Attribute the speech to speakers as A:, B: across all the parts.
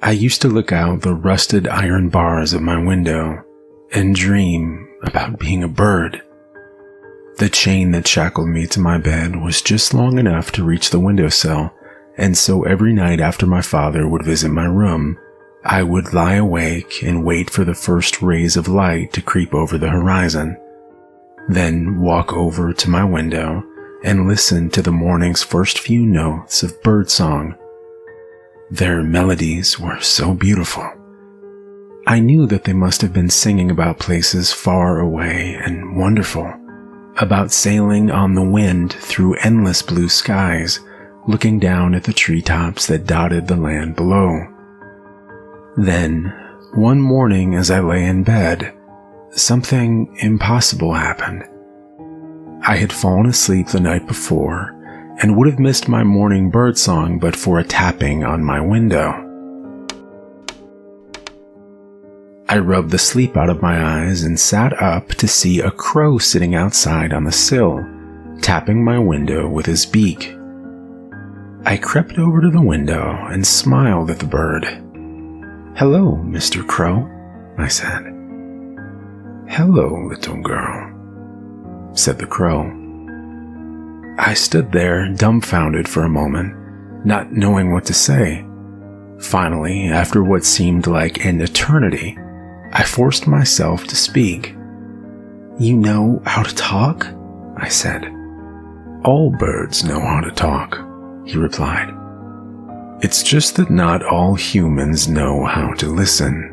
A: I used to look out the rusted iron bars of my window and dream about being a bird. The chain that shackled me to my bed was just long enough to reach the windowsill, and so every night after my father would visit my room, I would lie awake and wait for the first rays of light to creep over the horizon, then walk over to my window and listen to the morning's first few notes of birdsong. Their melodies were so beautiful. I knew that they must have been singing about places far away and wonderful, about sailing on the wind through endless blue skies, looking down at the treetops that dotted the land below. Then, one morning as I lay in bed, something impossible happened. I had fallen asleep the night before and would have missed my morning birdsong but for a tapping on my window. I rubbed the sleep out of my eyes and sat up to see a crow sitting outside on the sill, tapping my window with his beak. I crept over to the window and smiled at the bird. "Hello, Mr. Crow," I said. "Hello, little girl," said the crow. I stood there dumbfounded for a moment, not knowing what to say. Finally, after what seemed like an eternity, I forced myself to speak. "You know how to talk?" I said. "All birds know how to talk," he replied. "It's just that not all humans know how to listen."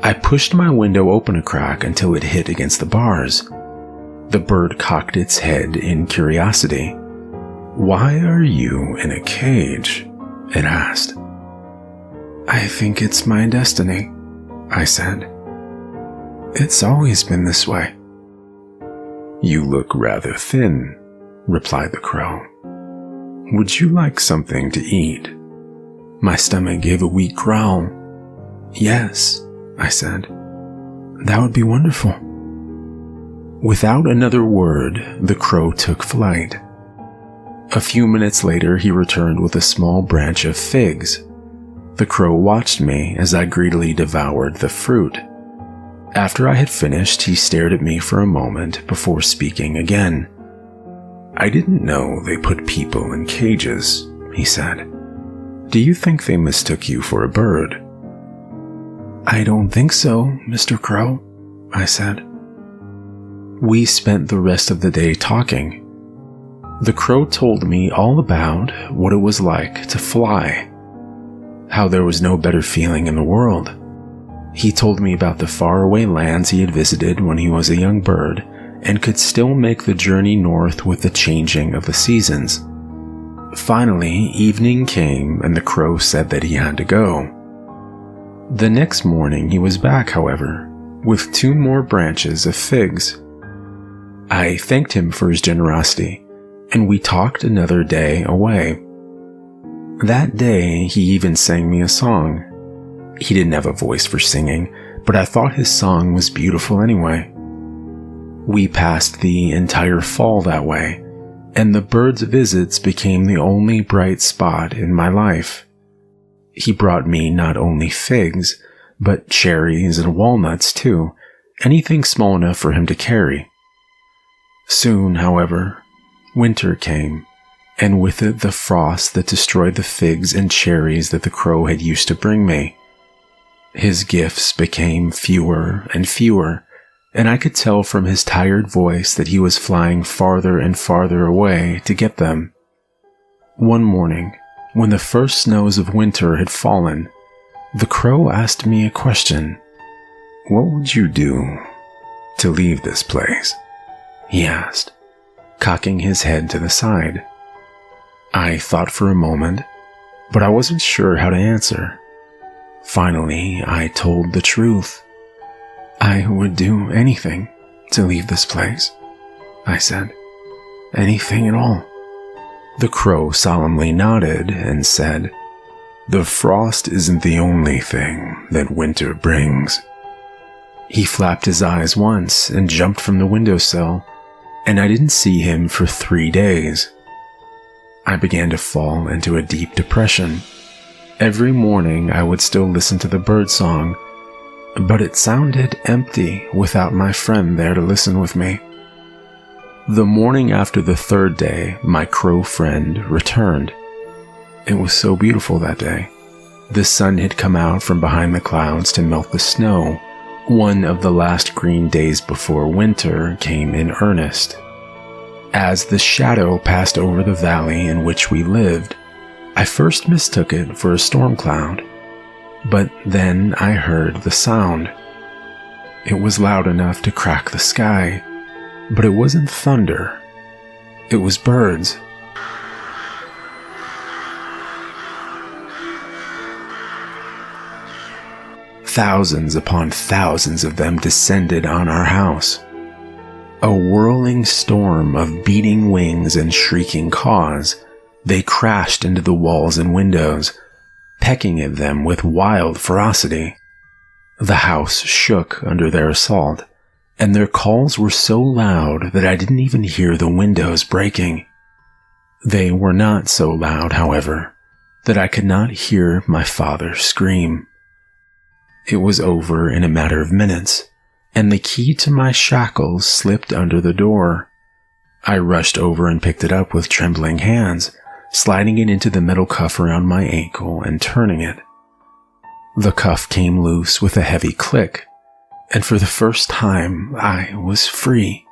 A: I pushed my window open a crack until it hit against the bars. The bird cocked its head in curiosity. "Why are you in a cage?" it asked. "I think it's my destiny," I said. "It's always been this way." "You look rather thin," replied the crow. "Would you like something to eat?" My stomach gave a weak growl. "Yes," I said. "That would be wonderful." Without another word, the crow took flight. A few minutes later, he returned with a small branch of figs. The crow watched me as I greedily devoured the fruit. After I had finished, he stared at me for a moment before speaking again. "I didn't know they put people in cages," he said. "Do you think they mistook you for a bird?" "I don't think so, Mr. Crow," I said. We spent the rest of the day talking. The crow told me all about what it was like to fly, how there was no better feeling in the world. He told me about the faraway lands he had visited when he was a young bird and could still make the journey north with the changing of the seasons. Finally, evening came and the crow said that he had to go. The next morning he was back, however, with 2 more branches of figs. I thanked him for his generosity, and we talked another day away. That day, he even sang me a song. He didn't have a voice for singing, but I thought his song was beautiful anyway. We passed the entire fall that way, and the bird's visits became the only bright spot in my life. He brought me not only figs, but cherries and walnuts too, anything small enough for him to carry. Soon, however, winter came, and with it the frost that destroyed the figs and cherries that the crow had used to bring me. His gifts became fewer and fewer, and I could tell from his tired voice that he was flying farther and farther away to get them. One morning, when the first snows of winter had fallen, the crow asked me a question. "What would you do to leave this place?" he asked, cocking his head to the side. I thought for a moment, but I wasn't sure how to answer. Finally, I told the truth. "I would do anything to leave this place," I said. "Anything at all." The crow solemnly nodded and said, "The frost isn't the only thing that winter brings." He flapped his eyes once and jumped from the windowsill, and I didn't see him for 3 days. I began to fall into a deep depression. Every morning I would still listen to the birdsong, but it sounded empty without my friend there to listen with me. The morning after the third day, my crow friend returned. It was so beautiful that day. The sun had come out from behind the clouds to melt the snow, one of the last green days before winter came in earnest. As the shadow passed over the valley in which we lived, I first mistook it for a storm cloud, but then I heard the sound. It was loud enough to crack the sky, but it wasn't thunder. It was birds. Thousands upon thousands of them descended on our house. A whirling storm of beating wings and shrieking caws, they crashed into the walls and windows, pecking at them with wild ferocity. The house shook under their assault, and their calls were so loud that I didn't even hear the windows breaking. They were not so loud, however, that I could not hear my father scream. It was over in a matter of minutes, and the key to my shackles slipped under the door. I rushed over and picked it up with trembling hands, sliding it into the metal cuff around my ankle and turning it. The cuff came loose with a heavy click, and for the first time I was free.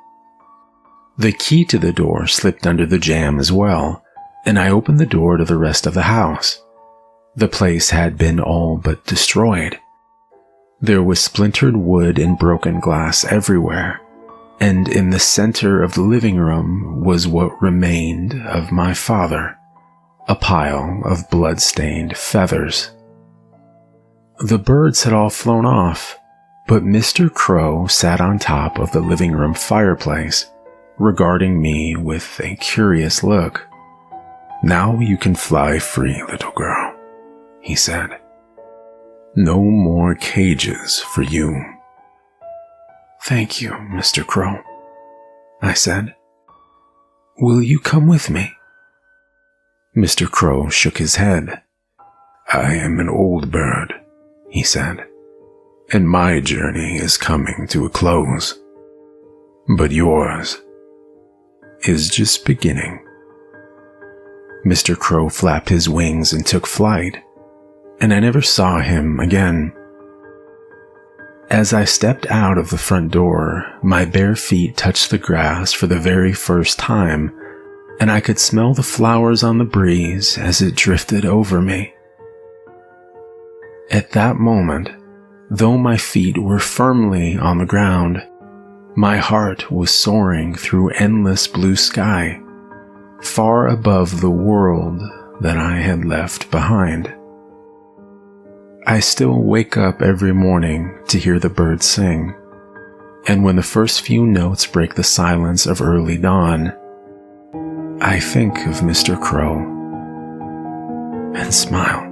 A: The key to the door slipped under the jamb as well, and I opened the door to the rest of the house. The place had been all but destroyed. There was splintered wood and broken glass everywhere, and in the center of the living room was what remained of my father, a pile of blood-stained feathers. The birds had all flown off, but Mr. Crow sat on top of the living room fireplace, regarding me with a curious look. "Now you can fly free, little girl," he said. "No more cages for you." "Thank you, Mr. Crow," I said. "Will you come with me?" Mr. Crow shook his head. "I am an old bird," he said, "and my journey is coming to a close. But yours is just beginning." Mr. Crow flapped his wings and took flight, and I never saw him again. As I stepped out of the front door, my bare feet touched the grass for the very first time, and I could smell the flowers on the breeze as it drifted over me. At that moment, though my feet were firmly on the ground, my heart was soaring through endless blue sky, far above the world that I had left behind. I still wake up every morning to hear the birds sing, and when the first few notes break the silence of early dawn, I think of Mr. Crow and smile.